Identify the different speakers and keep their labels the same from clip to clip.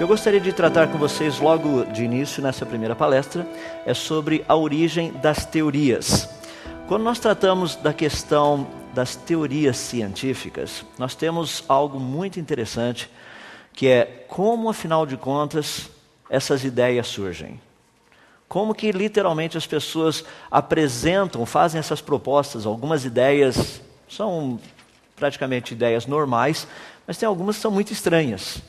Speaker 1: que eu gostaria de tratar com vocês logo de início nessa primeira palestra é sobre a origem das teorias. Quando nós tratamos da questão das teorias científicas, nós temos algo muito interessante, que é como, afinal de contas, essas ideias surgem. Como que literalmente as pessoas apresentam, fazem essas propostas. Algumas ideias são praticamente ideias normais, mas tem algumas que são muito estranhas.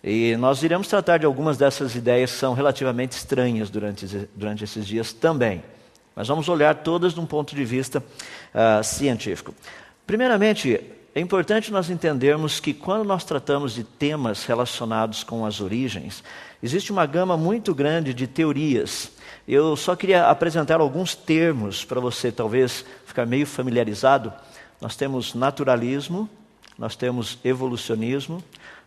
Speaker 1: E nós iremos tratar de algumas dessas ideias que são relativamente estranhas durante esses dias também. Mas vamos olhar todas de um ponto de vista científico. Primeiramente, é importante nós entendermos que quando nós tratamos de temas relacionados com as origens, existe uma gama muito grande de teorias. Eu só queria apresentar alguns termos para você talvez ficar meio familiarizado. Nós temos naturalismo, nós temos evolucionismo,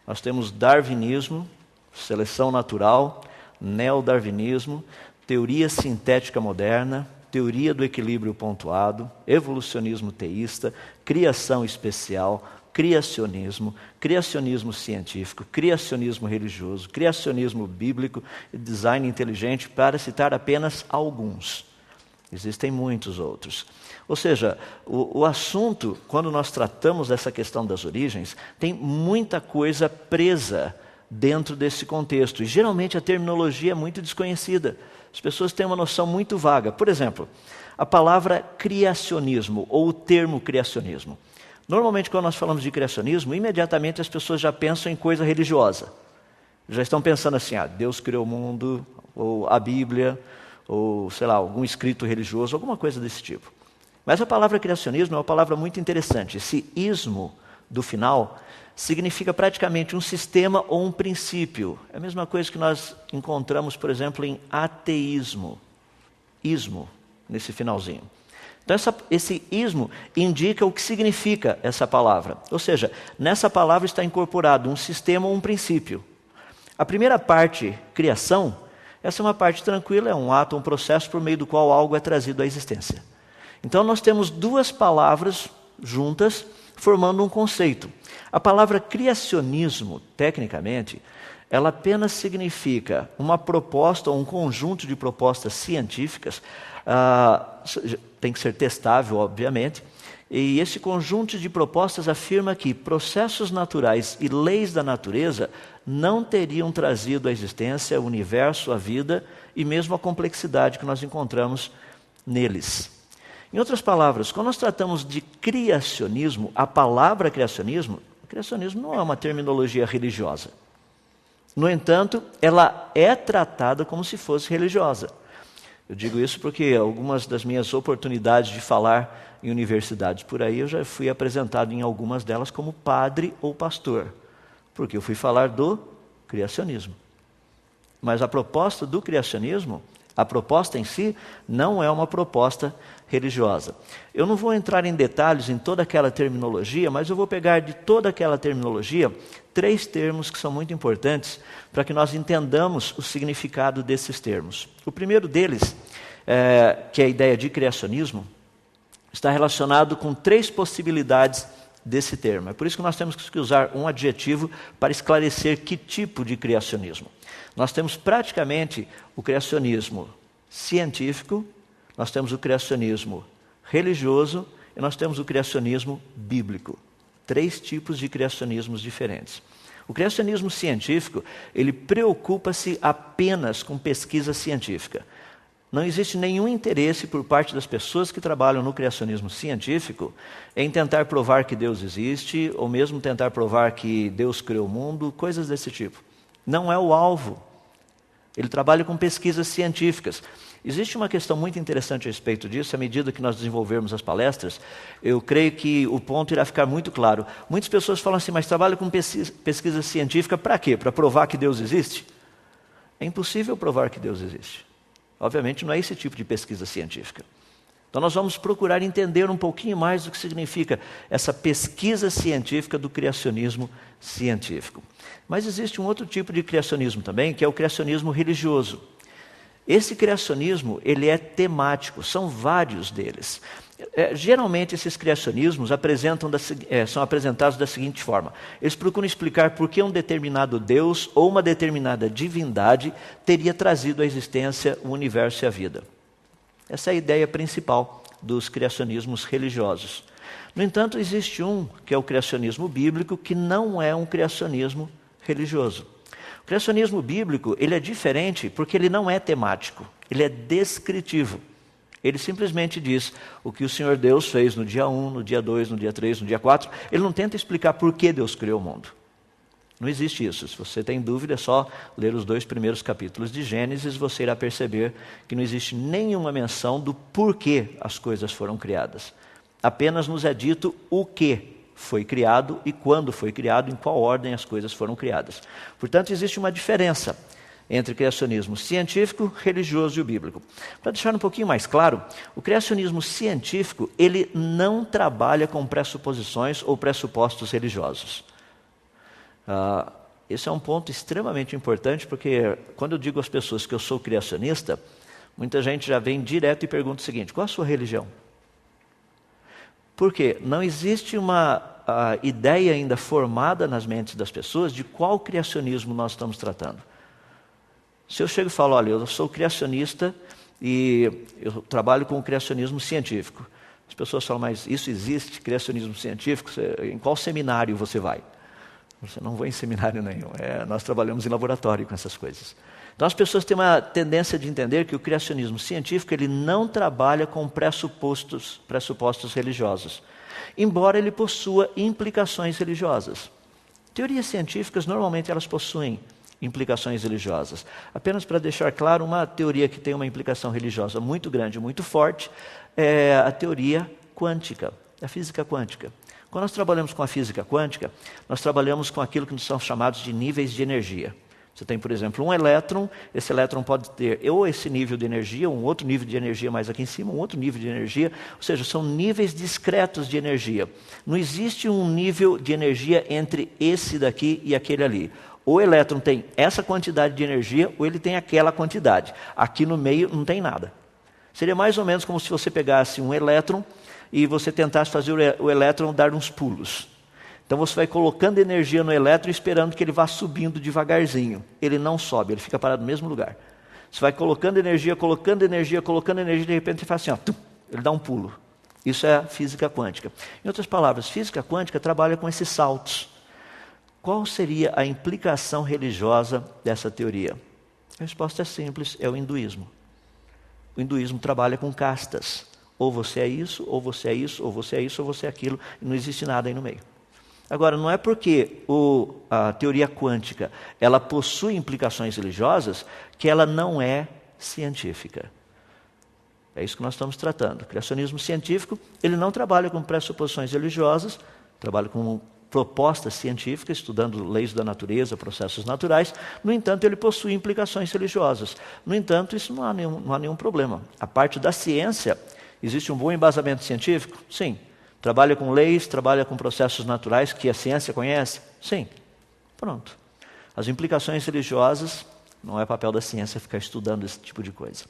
Speaker 1: nós temos darwinismo, seleção natural, neodarwinismo, teoria sintética moderna, teoria do equilíbrio pontuado, evolucionismo teísta, criação especial, criacionismo, criacionismo científico, criacionismo religioso, criacionismo bíblico e design inteligente, para citar apenas alguns. Existem muitos outros. Ou seja, o assunto, quando nós tratamos dessa questão das origens, tem muita coisa presa dentro desse contexto. E geralmente a terminologia é muito desconhecida. As pessoas têm uma noção muito vaga. Por exemplo, a palavra criacionismo ou o termo criacionismo. Normalmente, quando nós falamos de criacionismo, imediatamente as pessoas já pensam em coisa religiosa. Já estão pensando assim, Deus criou o mundo, ou a Bíblia, ou, sei lá, algum escrito religioso, alguma coisa desse tipo. Mas a palavra criacionismo é uma palavra muito interessante. Esse ismo do final significa praticamente um sistema ou um princípio. É a mesma coisa que nós encontramos, por exemplo, em ateísmo. Ismo, nesse finalzinho. Então, esse ismo indica o que significa essa palavra. Ou seja, nessa palavra está incorporado um sistema ou um princípio. A primeira parte, criação, essa é uma parte tranquila, é um ato, um processo por meio do qual algo é trazido à existência. Então, nós temos duas palavras juntas, formando um conceito. A palavra criacionismo, tecnicamente, ela apenas significa uma proposta ou um conjunto de propostas científicas, tem que ser testável, obviamente, e esse conjunto de propostas afirma que processos naturais e leis da natureza não teriam trazido à existência o universo, a vida e mesmo a complexidade que nós encontramos neles. Em outras palavras, quando nós tratamos de criacionismo, a palavra criacionismo não é uma terminologia religiosa. No entanto, ela é tratada como se fosse religiosa. Eu digo isso porque algumas das minhas oportunidades de falar em universidades por aí, eu já fui apresentado em algumas delas como padre ou pastor, porque eu fui falar do criacionismo. Mas a proposta do criacionismo, a proposta em si, não é uma proposta religiosa. Eu não vou entrar em detalhes em toda aquela terminologia, mas eu vou pegar de toda aquela terminologia 3 termos que são muito importantes para que nós entendamos o significado desses termos. O primeiro deles, que é a ideia de criacionismo, está relacionado com 3 possibilidades desse termo. É por isso que nós temos que usar um adjetivo para esclarecer que tipo de criacionismo. Nós temos praticamente o criacionismo científico, nós temos o criacionismo religioso e nós temos o criacionismo bíblico. 3 tipos de criacionismos diferentes. O criacionismo científico, ele preocupa-se apenas com pesquisa científica. Não existe nenhum interesse por parte das pessoas que trabalham no criacionismo científico em tentar provar que Deus existe, ou mesmo tentar provar que Deus criou o mundo, coisas desse tipo. Não é o alvo. Ele trabalha com pesquisas científicas. Existe uma questão muito interessante a respeito disso. À medida que nós desenvolvermos as palestras, eu creio que o ponto irá ficar muito claro. Muitas pessoas falam assim, mas trabalha com pesquisa científica para quê? Para provar que Deus existe? É impossível provar que Deus existe. Obviamente não é esse tipo de pesquisa científica. Então nós vamos procurar entender um pouquinho mais do que significa essa pesquisa científica do criacionismo científico. Mas existe um outro tipo de criacionismo também, que é o criacionismo religioso. Esse criacionismo, ele é temático, são vários deles. Geralmente esses criacionismos são apresentados da seguinte forma: eles procuram explicar por que um determinado Deus ou uma determinada divindade teria trazido à existência o universo e a vida. Essa é a ideia principal dos criacionismos religiosos. No entanto, existe um, que é o criacionismo bíblico, que não é um criacionismo religioso. O criacionismo bíblico, ele é diferente porque ele não é temático, ele é descritivo. Ele simplesmente diz o que o Senhor Deus fez no dia 1, no dia 2, no dia 3, no dia 4. Ele não tenta explicar por que Deus criou o mundo. Não existe isso. Se você tem dúvida, é só ler os 2 primeiros capítulos de Gênesis, você irá perceber que não existe nenhuma menção do porquê as coisas foram criadas. Apenas nos é dito o que foi criado e quando foi criado, em qual ordem as coisas foram criadas. Portanto, existe uma diferença entre o criacionismo científico, religioso e o bíblico. Para deixar um pouquinho mais claro, o criacionismo científico, ele não trabalha com pressuposições ou pressupostos religiosos. Esse é um ponto extremamente importante, porque quando eu digo às pessoas que eu sou criacionista, muita gente já vem direto e pergunta o seguinte: qual a sua religião? Por quê? Não existe uma ideia ainda formada nas mentes das pessoas de qual criacionismo nós estamos tratando. Se eu chego e falo, olha, eu sou criacionista e eu trabalho com o criacionismo científico. As pessoas falam, mas isso existe, criacionismo científico? Em qual seminário você vai? Você não vai em seminário nenhum. Nós trabalhamos em laboratório com essas coisas. Então as pessoas têm uma tendência de entender que o criacionismo científico ele não trabalha com pressupostos religiosos, embora ele possua implicações religiosas. Teorias científicas normalmente elas possuem implicações religiosas. Apenas para deixar claro, uma teoria que tem uma implicação religiosa muito grande, muito forte, é a teoria quântica, a física quântica. Quando nós trabalhamos com a física quântica, nós trabalhamos com aquilo que são chamados de níveis de energia. Você tem, por exemplo, um elétron, esse elétron pode ter ou esse nível de energia, um outro nível de energia mais aqui em cima, um outro nível de energia, ou seja, são níveis discretos de energia. Não existe um nível de energia entre esse daqui e aquele ali. Ou o elétron tem essa quantidade de energia, ou ele tem aquela quantidade. Aqui no meio não tem nada. Seria mais ou menos como se você pegasse um elétron e você tentasse fazer o elétron dar uns pulos. Então você vai colocando energia no elétron esperando que ele vá subindo devagarzinho. Ele não sobe, ele fica parado no mesmo lugar. Você vai colocando energia, de repente ele faz assim, ó, ele dá um pulo. Isso é a física quântica. Em outras palavras, física quântica trabalha com esses saltos. Qual seria a implicação religiosa dessa teoria? A resposta é simples, é o hinduísmo. O hinduísmo trabalha com castas. Ou você é isso, ou você é isso, ou você é isso, ou você é aquilo, e não existe nada aí no meio. Agora, não é porque a teoria quântica ela possui implicações religiosas que ela não é científica. É isso que nós estamos tratando. O criacionismo científico, ele não trabalha com pressuposições religiosas, trabalha com propostas científicas, estudando leis da natureza, processos naturais. No entanto, ele possui implicações religiosas. No entanto, isso não há nenhum problema. A parte da ciência, existe um bom embasamento científico? Sim. Trabalha com leis, trabalha com processos naturais que a ciência conhece? Sim. Pronto. As implicações religiosas, não é papel da ciência ficar estudando esse tipo de coisa.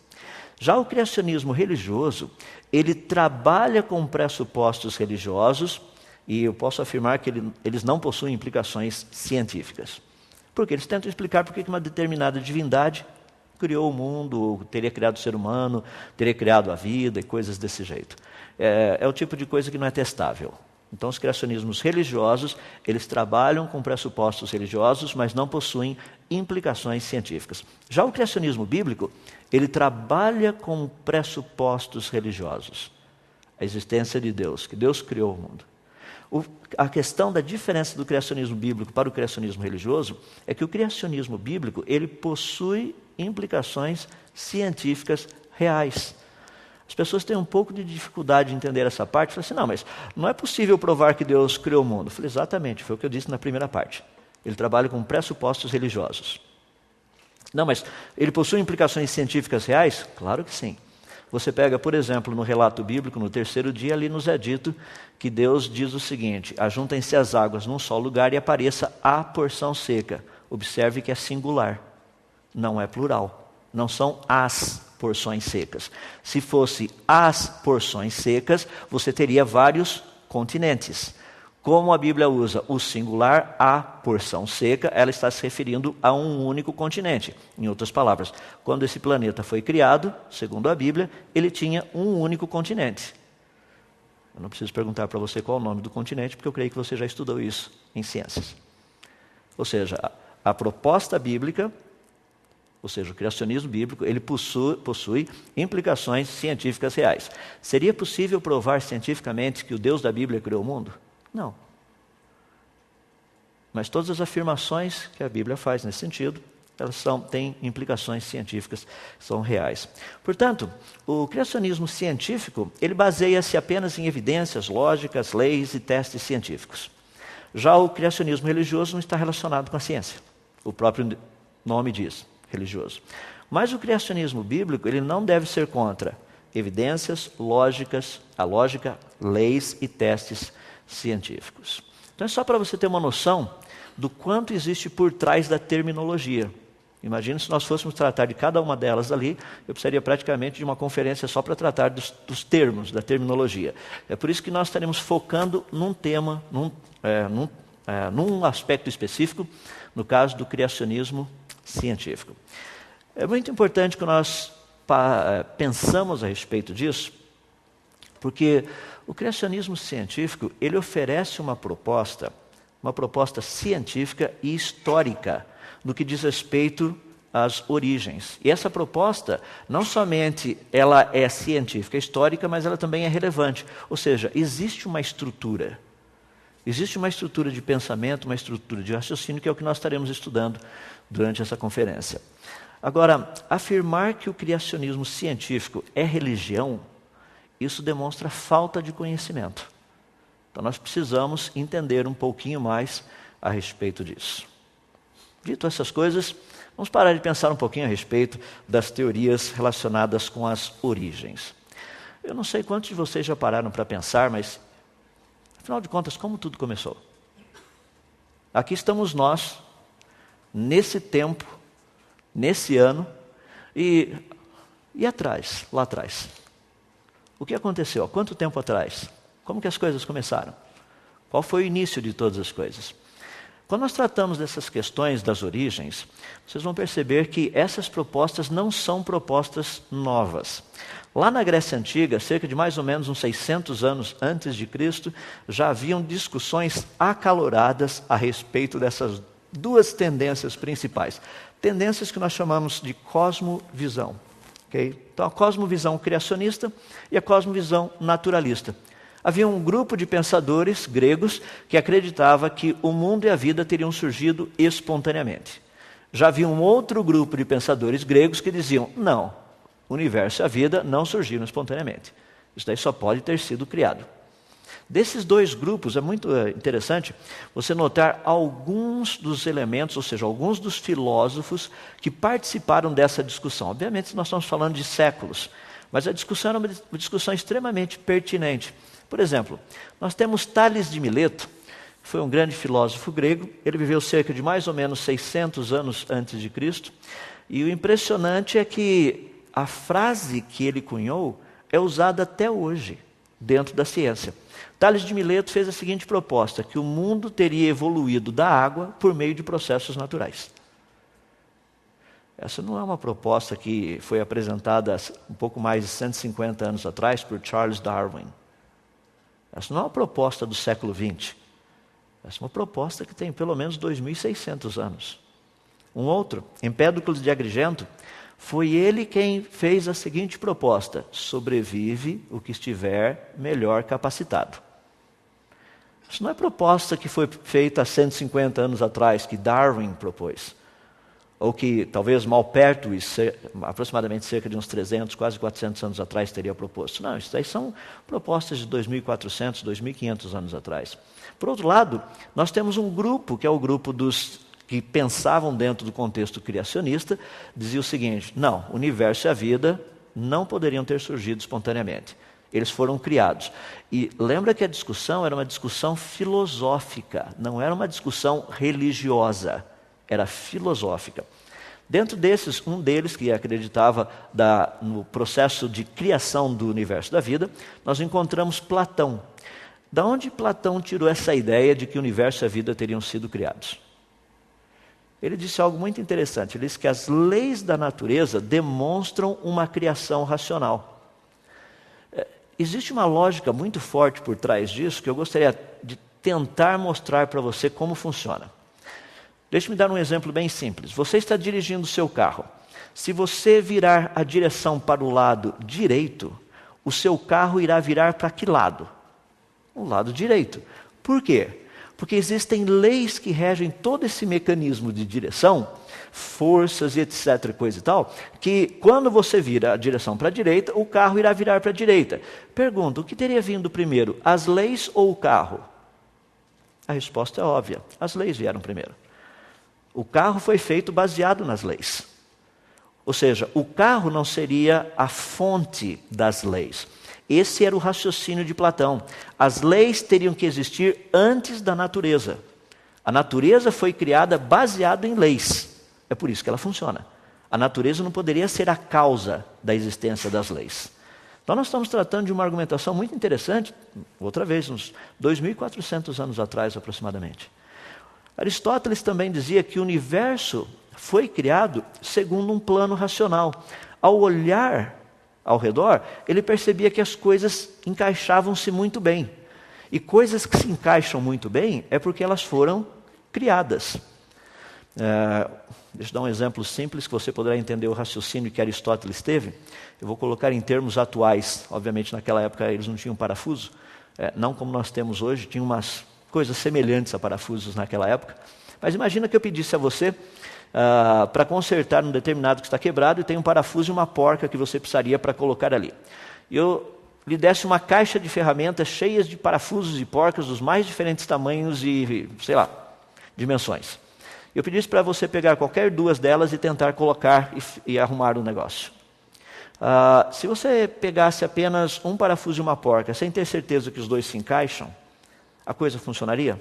Speaker 1: Já o criacionismo religioso, ele trabalha com pressupostos religiosos e eu posso afirmar que eles não possuem implicações científicas. Porque eles tentam explicar por que uma determinada divindade criou o mundo, teria criado o ser humano, teria criado a vida e coisas desse jeito. É o tipo de coisa que não é testável. Então, os criacionismos religiosos, eles trabalham com pressupostos religiosos, mas não possuem implicações científicas. Já o criacionismo bíblico, ele trabalha com pressupostos religiosos. A existência de Deus, que Deus criou o mundo. A questão da diferença do criacionismo bíblico para o criacionismo religioso é que o criacionismo bíblico, ele possui implicações científicas reais. As pessoas têm um pouco de dificuldade de entender essa parte. Falam assim, não, mas não é possível provar que Deus criou o mundo. Eu falei, exatamente, foi o que eu disse na primeira parte. Ele trabalha com pressupostos religiosos. Não, mas ele possui implicações científicas reais? Claro que sim. Você pega, por exemplo, no relato bíblico, no 3º dia, ali nos é dito que Deus diz o seguinte, ajuntem-se as águas num só lugar e apareça a porção seca. Observe que é singular, não é plural. não são as porções secas. Se fosse as porções secas, você teria vários continentes. Como a Bíblia usa o singular, a porção seca, ela está se referindo a um único continente. Em outras palavras, quando esse planeta foi criado, segundo a Bíblia, ele tinha um único continente. Eu não preciso perguntar para você qual é o nome do continente, porque eu creio que você já estudou isso em ciências. Ou seja, a proposta bíblica, ou seja, o criacionismo bíblico, ele possui implicações científicas reais. Seria possível provar cientificamente que o Deus da Bíblia criou o mundo? Não. Mas todas as afirmações que a Bíblia faz nesse sentido, elas têm implicações científicas, são reais. Portanto, o criacionismo científico, ele baseia-se apenas em evidências lógicas, leis e testes científicos. Já o criacionismo religioso não está relacionado com a ciência. O próprio nome diz, religioso. Mas o criacionismo bíblico, ele não deve ser contra evidências lógicas, a lógica, leis e testes científicos. Então é só para você ter uma noção do quanto existe por trás da terminologia. Imagina se nós fôssemos tratar de cada uma delas ali, eu precisaria praticamente de uma conferência só para tratar dos termos, da terminologia. É por isso que nós estaremos focando num tema, num aspecto específico, no caso do criacionismo científico. É muito importante que nós pensamos a respeito disso, porque o criacionismo científico, ele oferece uma proposta científica e histórica no que diz respeito às origens. E essa proposta, não somente ela é científica, histórica, mas ela também é relevante. Ou seja, existe uma estrutura de pensamento, uma estrutura de raciocínio, que é o que nós estaremos estudando durante essa conferência. Agora, afirmar que o criacionismo científico é religião, isso demonstra falta de conhecimento. Então nós precisamos entender um pouquinho mais a respeito disso. Dito essas coisas, vamos parar de pensar um pouquinho a respeito das teorias relacionadas com as origens. Eu não sei quantos de vocês já pararam para pensar, mas, afinal de contas, como tudo começou? Aqui estamos nós, nesse tempo, nesse ano, e atrás, lá atrás. O que aconteceu? Há quanto tempo atrás? Como que as coisas começaram? Qual foi o início de todas as coisas? Quando nós tratamos dessas questões das origens, vocês vão perceber que essas propostas não são propostas novas. Lá na Grécia Antiga, cerca de mais ou menos uns 600 anos antes de Cristo, já haviam discussões acaloradas a respeito dessas duas tendências principais. Tendências que nós chamamos de cosmovisão. Okay? Então, a cosmovisão criacionista e a cosmovisão naturalista. Havia um grupo de pensadores gregos que acreditava que o mundo e a vida teriam surgido espontaneamente. Já havia um outro grupo de pensadores gregos que diziam, não, o universo e a vida não surgiram espontaneamente. Isso daí só pode ter sido criado. Desses dois grupos, é muito interessante você notar alguns dos elementos, ou seja, alguns dos filósofos que participaram dessa discussão. Obviamente, nós estamos falando de séculos, mas a discussão era uma discussão extremamente pertinente. Por exemplo, nós temos Tales de Mileto, que foi um grande filósofo grego, ele viveu cerca de mais ou menos 600 anos antes de Cristo, e o impressionante é que a frase que ele cunhou é usada até hoje dentro da ciência. Tales de Mileto fez a seguinte proposta, que o mundo teria evoluído da água por meio de processos naturais. Essa não é uma proposta que foi apresentada um pouco mais de 150 anos atrás por Charles Darwin. Essa não é uma proposta do século XX. Essa é uma proposta que tem pelo menos 2.600 anos. Um outro, Empédocles de Agrigento, foi ele quem fez a seguinte proposta: sobrevive o que estiver melhor capacitado. Isso não é proposta que foi feita há 150 anos atrás, que Darwin propôs. Ou que talvez Malpertuis, aproximadamente cerca de uns 300, quase 400 anos atrás, teria proposto. Não, isso aí são propostas de 2.400, 2.500 anos atrás. Por outro lado, nós temos um grupo, que é o grupo dos que pensavam dentro do contexto criacionista, dizia o seguinte, não, o universo e a vida não poderiam ter surgido espontaneamente. Eles foram criados. E lembra que a discussão era uma discussão filosófica, não era uma discussão religiosa, era filosófica. Dentro desses, um deles, que acreditava no processo de criação do universo da vida, nós encontramos Platão. Da onde Platão tirou essa ideia de que o universo e a vida teriam sido criados? Ele disse algo muito interessante. Ele disse que as leis da natureza demonstram uma criação racional. Existe uma lógica muito forte por trás disso que eu gostaria de tentar mostrar para você como funciona. Deixe-me dar um exemplo bem simples. Você está dirigindo o seu carro. Se você virar a direção para o lado direito, o seu carro irá virar para que lado? O lado direito. Por quê? Porque existem leis que regem todo esse mecanismo de direção, forças e etc, coisa e tal, que quando você vira a direção para a direita, o carro irá virar para a direita. Pergunta, o que teria vindo primeiro, as leis ou o carro? A resposta é óbvia, as leis vieram primeiro. O carro foi feito baseado nas leis. Ou seja, o carro não seria a fonte das leis. Esse era o raciocínio de Platão. As leis teriam que existir antes da natureza. A natureza foi criada baseada em leis. É por isso que ela funciona. A natureza não poderia ser a causa da existência das leis. Então nós estamos tratando de uma argumentação muito interessante, outra vez, uns 2.400 anos atrás aproximadamente. Aristóteles também dizia que o universo foi criado segundo um plano racional. Ao olhar ao redor, ele percebia que as coisas encaixavam-se muito bem. E coisas que se encaixam muito bem é porque elas foram criadas. Deixa eu dar um exemplo simples que você poderá entender o raciocínio que Aristóteles teve. Eu vou colocar em termos atuais. Obviamente, naquela época eles não tinham parafuso, não como nós temos hoje, tinham umas coisas semelhantes a parafusos naquela época. Mas imagina que eu pedisse a você para consertar um determinado que está quebrado e tem um parafuso e uma porca que você precisaria para colocar ali. E eu lhe desse uma caixa de ferramentas cheias de parafusos e porcas dos mais diferentes tamanhos e, sei lá, dimensões. Eu pedisse para você pegar qualquer duas delas e tentar colocar e arrumar o negócio. Se você pegasse apenas um parafuso e uma porca, sem ter certeza que os dois se encaixam, a coisa funcionaria?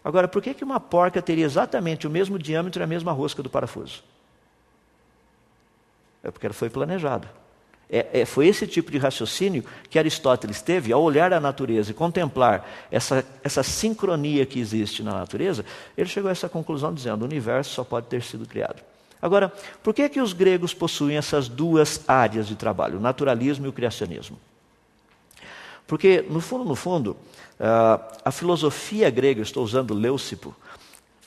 Speaker 1: Agora, por que uma porca teria exatamente o mesmo diâmetro e a mesma rosca do parafuso? É porque ela foi planejado. Foi esse tipo de raciocínio que Aristóteles teve ao olhar a natureza e contemplar essa sincronia que existe na natureza. Ele chegou a essa conclusão dizendo, o universo só pode ter sido criado. Agora, por que os gregos possuem essas duas áreas de trabalho, o naturalismo e o criacionismo? Porque, no fundo, a filosofia grega, eu estou usando Leucipo,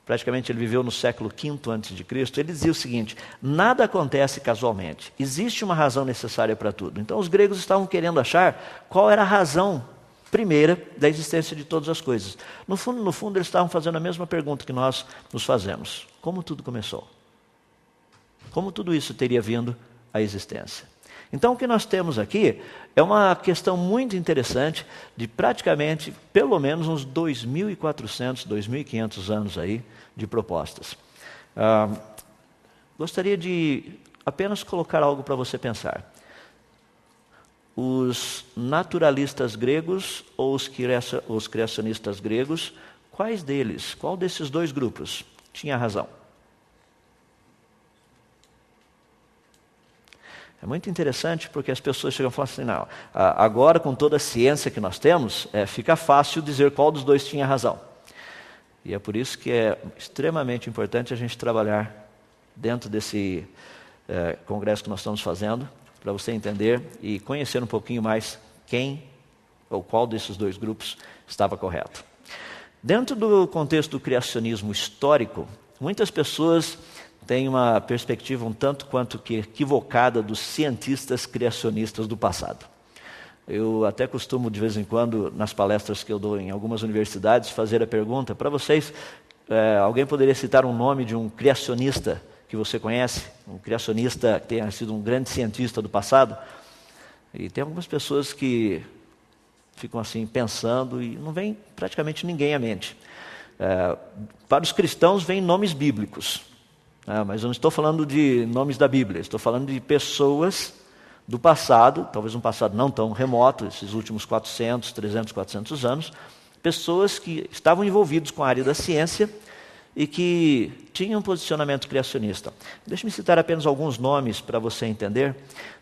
Speaker 1: praticamente ele viveu no século V a.C., ele dizia o seguinte, nada acontece casualmente, existe uma razão necessária para tudo. Então os gregos estavam querendo achar qual era a razão primeira da existência de todas as coisas. No fundo, eles estavam fazendo a mesma pergunta que nós nos fazemos. Como tudo começou? Como tudo isso teria vindo à existência? Então o que nós temos aqui é uma questão muito interessante de praticamente, pelo menos uns 2.400, 2.500 anos aí de propostas. Gostaria de apenas colocar algo para você pensar. Os naturalistas gregos ou os criacionistas gregos, qual desses dois grupos tinha razão? É muito interessante porque as pessoas chegam e falam assim, não, agora com toda a ciência que nós temos, fica fácil dizer qual dos dois tinha razão. E é por isso que é extremamente importante a gente trabalhar dentro desse congresso que nós estamos fazendo, para você entender e conhecer um pouquinho mais quem ou qual desses dois grupos estava correto. Dentro do contexto do criacionismo histórico, muitas pessoas tem uma perspectiva um tanto quanto que equivocada dos cientistas criacionistas do passado. Eu até costumo, de vez em quando, nas palestras que eu dou em algumas universidades, fazer a pergunta, para vocês, alguém poderia citar um nome de um criacionista que você conhece? Um criacionista que tenha sido um grande cientista do passado? E tem algumas pessoas que ficam assim pensando e não vem praticamente ninguém à mente. Para os cristãos, vêm nomes bíblicos. Mas eu não estou falando de nomes da Bíblia, estou falando de pessoas do passado, talvez um passado não tão remoto, esses últimos 400, 300, 400 anos, pessoas que estavam envolvidos com a área da ciência e que tinha um posicionamento criacionista. Deixe-me citar apenas alguns nomes para você entender.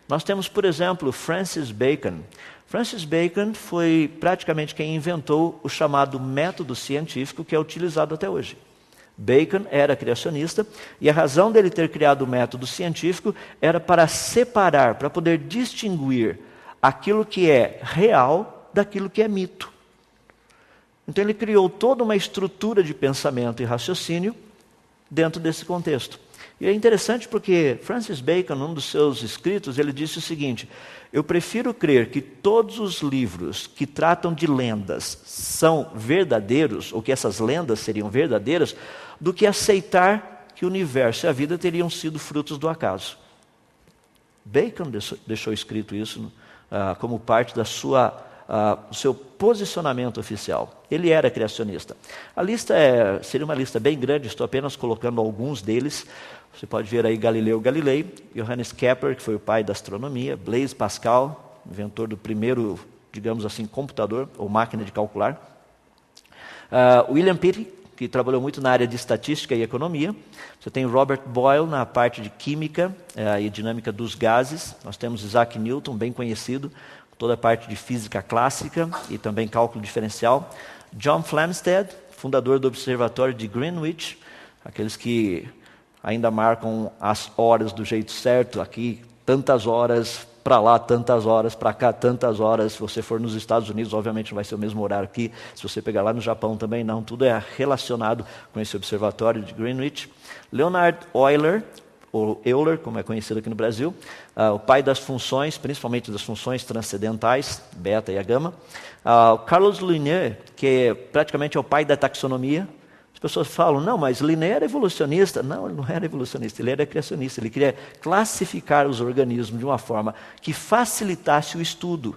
Speaker 1: Nós temos, por exemplo, Francis Bacon. Francis Bacon foi praticamente quem inventou o chamado método científico que é utilizado até hoje. Bacon era criacionista e a razão dele ter criado o método científico era para separar, para poder distinguir aquilo que é real daquilo que é mito. Então ele criou toda uma estrutura de pensamento e raciocínio dentro desse contexto. E é interessante porque Francis Bacon, num dos seus escritos, ele disse o seguinte: eu prefiro crer que todos os livros que tratam de lendas são verdadeiros, ou que essas lendas seriam verdadeiras, do que aceitar que o universo e a vida teriam sido frutos do acaso. Bacon deixou escrito isso como parte do seu posicionamento oficial. Ele era criacionista. A lista seria uma lista bem grande, estou apenas colocando alguns deles. Você pode ver aí Galileu Galilei, Johannes Kepler, que foi o pai da astronomia, Blaise Pascal, inventor do primeiro, digamos assim, computador ou máquina de calcular, William Pitt, que trabalhou muito na área de estatística e economia. Você tem Robert Boyle na parte de química e dinâmica dos gases. Nós temos Isaac Newton, bem conhecido, toda a parte de física clássica e também cálculo diferencial. John Flamsteed, fundador do Observatório de Greenwich, aqueles que ainda marcam as horas do jeito certo, aqui tantas horas, para lá tantas horas, para cá tantas horas. Se você for nos Estados Unidos, obviamente não vai ser o mesmo horário aqui. Se você pegar lá no Japão também não, tudo é relacionado com esse observatório de Greenwich. Leonhard Euler, ou Euler, como é conhecido aqui no Brasil, o pai das funções, principalmente das funções transcendentais, beta e a gama. Carlos Linné, que praticamente é o pai da taxonomia. As pessoas falam, não, mas Linné era evolucionista. Não, ele não era evolucionista, ele era criacionista. Ele queria classificar os organismos de uma forma que facilitasse o estudo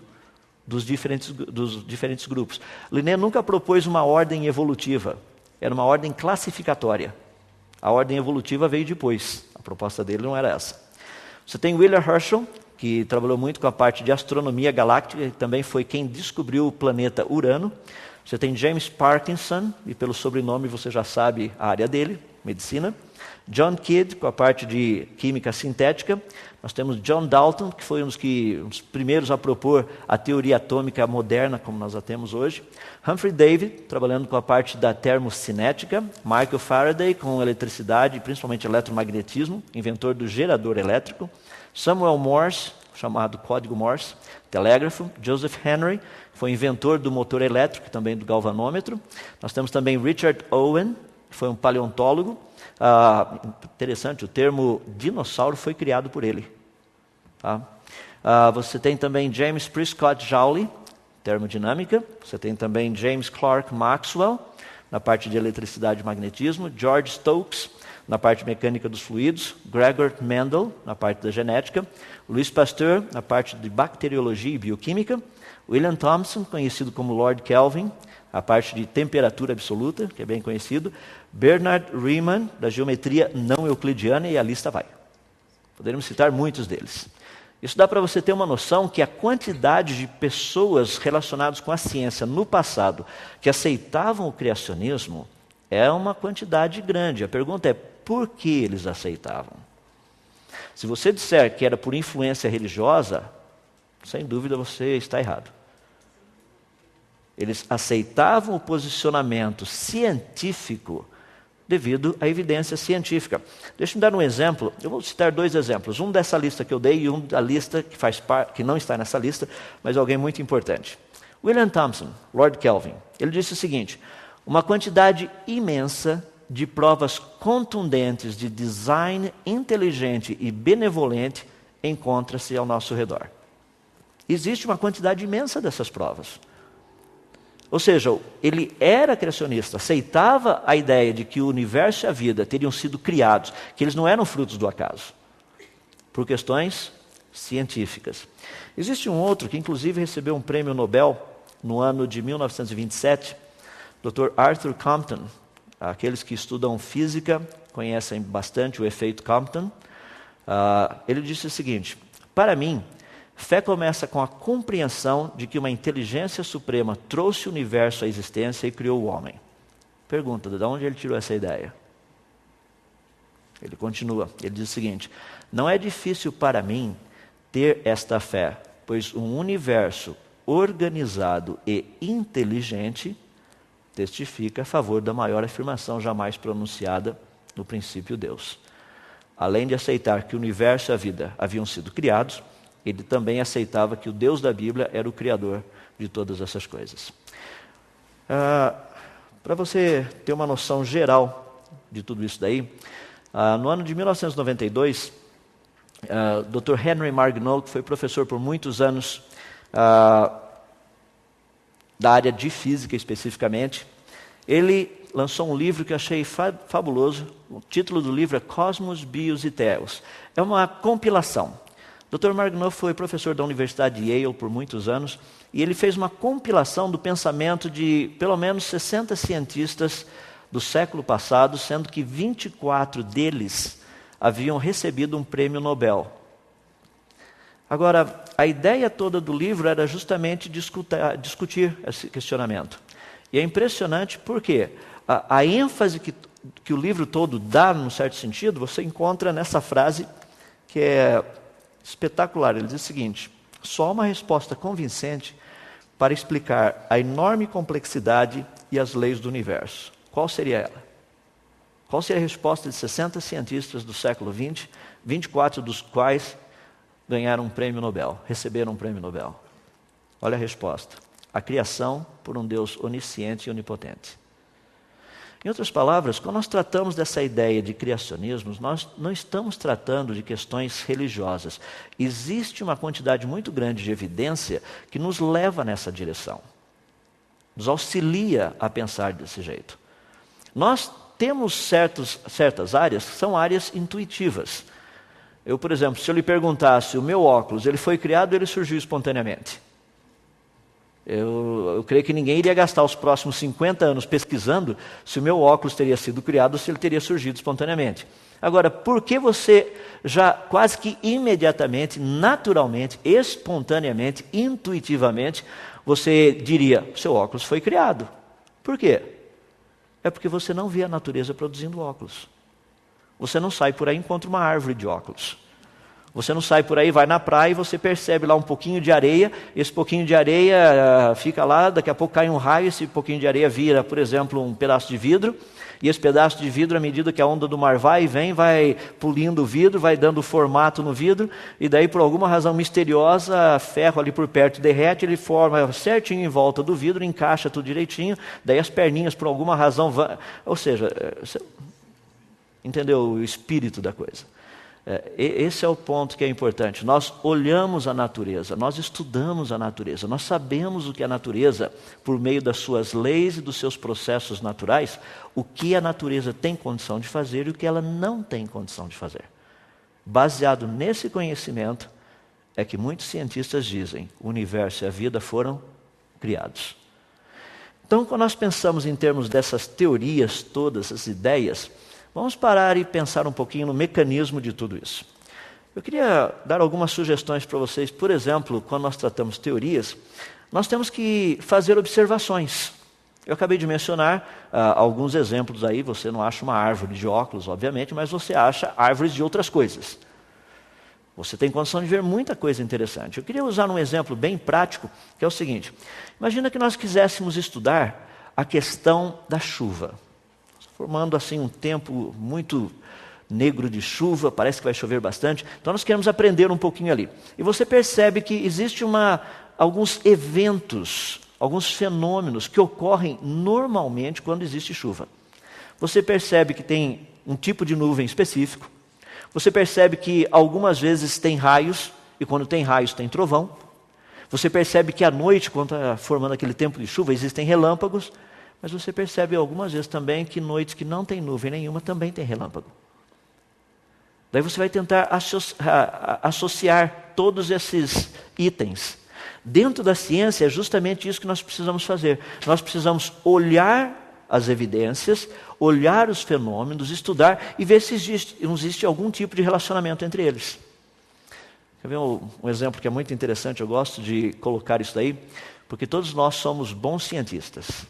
Speaker 1: dos diferentes grupos. Linné nunca propôs uma ordem evolutiva, era uma ordem classificatória. A ordem evolutiva veio depois, a proposta dele não era essa. Você tem William Herschel, que trabalhou muito com a parte de astronomia galáctica, e também foi quem descobriu o planeta Urano. Você tem James Parkinson, e pelo sobrenome você já sabe a área dele, medicina. John Kidd, com a parte de química sintética. Nós temos John Dalton, que foi um dos primeiros a propor a teoria atômica moderna, como nós a temos hoje. Humphrey Davy, trabalhando com a parte da termocinética. Michael Faraday, com eletricidade, principalmente eletromagnetismo, inventor do gerador elétrico. Samuel Morse, chamado código Morse, telégrafo. Joseph Henry, foi inventor do motor elétrico, também do galvanômetro. Nós temos também Richard Owen, que foi um paleontólogo. Interessante, o termo dinossauro foi criado por ele. Tá? Você tem também James Prescott Joule, termodinâmica. Você tem também James Clerk Maxwell, na parte de eletricidade e magnetismo. George Stokes, na parte mecânica dos fluidos. Gregor Mendel, na parte da genética. Louis Pasteur, na parte de bacteriologia e bioquímica. William Thomson, conhecido como Lord Kelvin, a parte de temperatura absoluta, que é bem conhecido. Bernard Riemann, da geometria não euclidiana, e a lista vai. Poderíamos citar muitos deles. Isso dá para você ter uma noção que a quantidade de pessoas relacionadas com a ciência no passado que aceitavam o criacionismo é uma quantidade grande. A pergunta é, por que eles aceitavam? Se você disser que era por influência religiosa, sem dúvida você está errado. Eles aceitavam o posicionamento científico devido à evidência científica. Deixa-me dar um exemplo. Eu vou citar dois exemplos. Um dessa lista que eu dei e um da lista que não está nessa lista, mas alguém muito importante. William Thomson, Lord Kelvin, ele disse o seguinte: uma quantidade imensa de provas contundentes de design inteligente e benevolente encontra-se ao nosso redor. Existe uma quantidade imensa dessas provas. Ou seja, ele era criacionista, aceitava a ideia de que o universo e a vida teriam sido criados, que eles não eram frutos do acaso, por questões científicas. Existe um outro que inclusive recebeu um prêmio Nobel no ano de 1927, Dr. Arthur Compton. Aqueles que estudam física conhecem bastante o efeito Compton. Ele disse o seguinte: para mim, fé começa com a compreensão de que uma inteligência suprema trouxe o universo à existência e criou o homem. Pergunta, de onde ele tirou essa ideia? Ele continua, ele diz o seguinte: não é difícil para mim ter esta fé, pois um universo organizado e inteligente testifica a favor da maior afirmação jamais pronunciada no princípio Deus. Além de aceitar que o universo e a vida haviam sido criados, ele também aceitava que o Deus da Bíblia era o criador de todas essas coisas. Para você ter uma noção geral de tudo isso daí, no ano de 1992, Dr. Henry Margnow, que foi professor por muitos anos da área de física especificamente, ele lançou um livro que eu achei fabuloso. O título do livro é Cosmos, Bios e Theos. É uma compilação. Dr. Margnow foi professor da Universidade de Yale por muitos anos e ele fez uma compilação do pensamento de pelo menos 60 cientistas do século passado, sendo que 24 deles haviam recebido um prêmio Nobel. Agora, a ideia toda do livro era justamente discutir esse questionamento. E é impressionante porque a ênfase que o livro todo dá, num certo sentido, você encontra nessa frase que é espetacular. Ele diz o seguinte: só uma resposta convincente para explicar a enorme complexidade e as leis do universo. Qual seria ela? Qual seria a resposta de 60 cientistas do século XX, 24 dos quais ganharam um prêmio Nobel, receberam um prêmio Nobel? Olha a resposta: a criação por um Deus onisciente e onipotente. Em outras palavras, quando nós tratamos dessa ideia de criacionismo, nós não estamos tratando de questões religiosas. Existe uma quantidade muito grande de evidência que nos leva nessa direção, nos auxilia a pensar desse jeito. Nós temos certas áreas que são áreas intuitivas. Eu, por exemplo, se eu lhe perguntasse, o meu óculos, ele foi criado ou ele surgiu espontaneamente? Eu creio que ninguém iria gastar os próximos 50 anos pesquisando se o meu óculos teria sido criado ou se ele teria surgido espontaneamente. Agora, por que você já quase que imediatamente, naturalmente, espontaneamente, intuitivamente, você diria, seu óculos foi criado? Por quê? É porque você não vê a natureza produzindo óculos. Você não sai por aí e encontra uma árvore de óculos. Você não sai por aí, vai na praia e você percebe lá um pouquinho de areia, esse pouquinho de areia fica lá, daqui a pouco cai um raio, esse pouquinho de areia vira, por exemplo, um pedaço de vidro, e esse pedaço de vidro, à medida que a onda do mar vai e vem, vai pulindo o vidro, vai dando formato no vidro, e daí por alguma razão misteriosa, ferro ali por perto derrete, ele forma certinho em volta do vidro, encaixa tudo direitinho, daí as perninhas por alguma razão vão... Ou seja, você entendeu o espírito da coisa? Esse é o ponto que é importante. Nós olhamos a natureza, nós estudamos a natureza, nós sabemos o que a natureza, por meio das suas leis e dos seus processos naturais, o que a natureza tem condição de fazer e o que ela não tem condição de fazer. Baseado nesse conhecimento, é que muitos cientistas dizem, o universo e a vida foram criados. Então, quando nós pensamos em termos dessas teorias todas, essas ideias, vamos parar e pensar um pouquinho no mecanismo de tudo isso. Eu queria dar algumas sugestões para vocês. Por exemplo, quando nós tratamos teorias, nós temos que fazer observações. Eu acabei de mencionar alguns exemplos aí. Você não acha uma árvore de óculos, obviamente, mas você acha árvores de outras coisas. Você tem condição de ver muita coisa interessante. Eu queria usar um exemplo bem prático, que é o seguinte. Imagina que nós quiséssemos estudar a questão da chuva. Formando assim um tempo muito negro de chuva, parece que vai chover bastante. Então nós queremos aprender um pouquinho ali. E você percebe que existe alguns eventos, alguns fenômenos que ocorrem normalmente quando existe chuva. Você percebe que tem um tipo de nuvem específico. Você percebe que algumas vezes tem raios, e quando tem raios tem trovão. Você percebe que à noite, quando está formando aquele tempo de chuva, existem relâmpagos. Mas você percebe algumas vezes também que noites que não tem nuvem nenhuma também tem relâmpago. Daí você vai tentar associar todos esses itens. Dentro da ciência é justamente isso que nós precisamos fazer. Nós precisamos olhar as evidências, olhar os fenômenos, estudar e ver se existe algum tipo de relacionamento entre eles. Quer ver um exemplo que é muito interessante? Eu gosto de colocar isso daí, porque todos nós somos bons cientistas.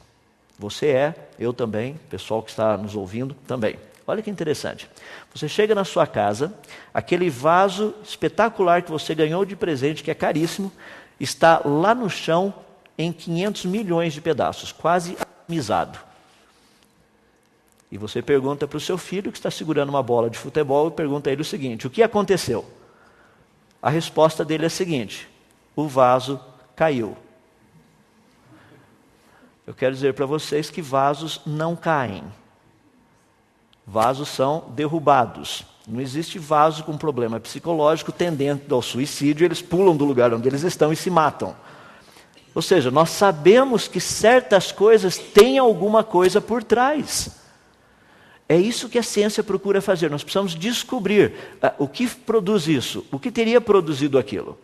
Speaker 1: Você é, eu também, o pessoal que está nos ouvindo também. Olha que interessante. Você chega na sua casa, aquele vaso espetacular que você ganhou de presente, que é caríssimo, está lá no chão em 500 milhões de pedaços, quase atomizado. E você pergunta para o seu filho, que está segurando uma bola de futebol, e pergunta a ele o seguinte: o que aconteceu? A resposta dele é a seguinte: o vaso caiu. Eu quero dizer para vocês que vasos não caem. Vasos são derrubados. Não existe vaso com problema psicológico tendente ao suicídio, eles pulam do lugar onde eles estão e se matam. Ou seja, nós sabemos que certas coisas têm alguma coisa por trás. É isso que a ciência procura fazer. Nós precisamos descobrir o que produz isso, o que teria produzido aquilo.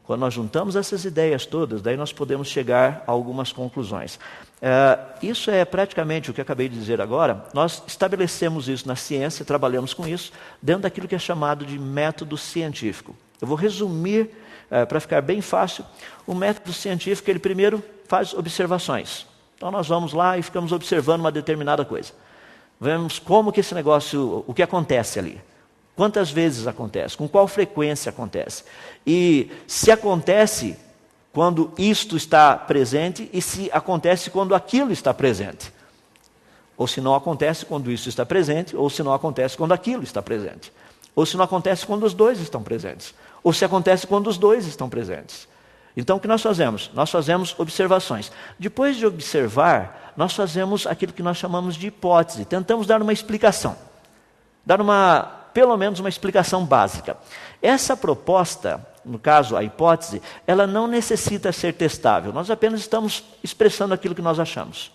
Speaker 1: Quando nós juntamos essas ideias todas, daí nós podemos chegar a algumas conclusões. Isso é praticamente o que eu acabei de dizer agora. Nós estabelecemos isso na ciência, trabalhamos com isso, dentro daquilo que é chamado de método científico. Eu vou resumir, para ficar bem fácil. O método científico, ele primeiro faz observações. Então nós vamos lá e ficamos observando uma determinada coisa. Vemos como que esse negócio, o que acontece ali. Quantas vezes acontece? Com qual frequência acontece? E se acontece quando isto está presente e se acontece quando aquilo está presente. Ou se não acontece quando isso está presente, ou se não acontece quando aquilo está presente. Ou se não acontece quando os dois estão presentes. Ou se acontece quando os dois estão presentes. Então o que nós fazemos? Nós fazemos observações. Depois de observar, nós fazemos aquilo que nós chamamos de hipótese. Tentamos dar uma explicação. Pelo menos uma explicação básica. Essa proposta, no caso a hipótese, ela não necessita ser testável. Nós apenas estamos expressando aquilo que nós achamos.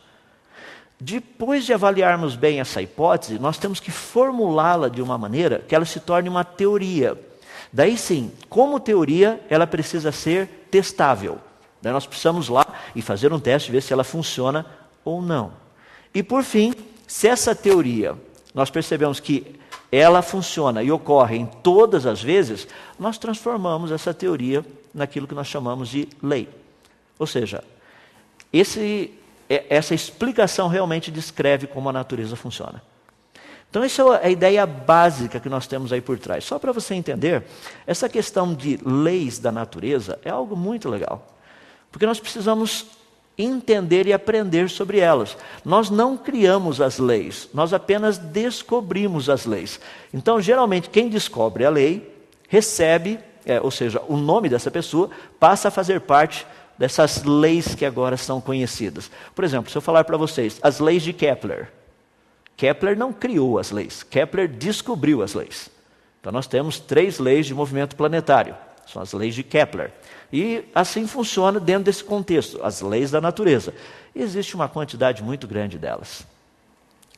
Speaker 1: Depois de avaliarmos bem essa hipótese, nós temos que formulá-la de uma maneira que ela se torne uma teoria. Daí sim, como teoria, ela precisa ser testável. Daí nós precisamos lá e fazer um teste, ver se ela funciona ou não. E por fim, se essa teoria, nós percebemos que ela funciona e ocorre em todas as vezes, nós transformamos essa teoria naquilo que nós chamamos de lei. Ou seja, essa explicação realmente descreve como a natureza funciona. Então essa é a ideia básica que nós temos aí por trás. Só para você entender, essa questão de leis da natureza é algo muito legal. Porque nós precisamos entender e aprender sobre elas. Nós não criamos as leis, nós apenas descobrimos as leis. Então, geralmente, quem descobre a lei recebe, ou seja, o nome dessa pessoa passa a fazer parte dessas leis que agora são conhecidas. Por exemplo, se eu falar para vocês, as leis de Kepler. Kepler não criou as leis, Kepler descobriu as leis. Então, nós temos 3 leis de movimento planetário. São as leis de Kepler. E assim funciona dentro desse contexto, as leis da natureza. E existe uma quantidade muito grande delas.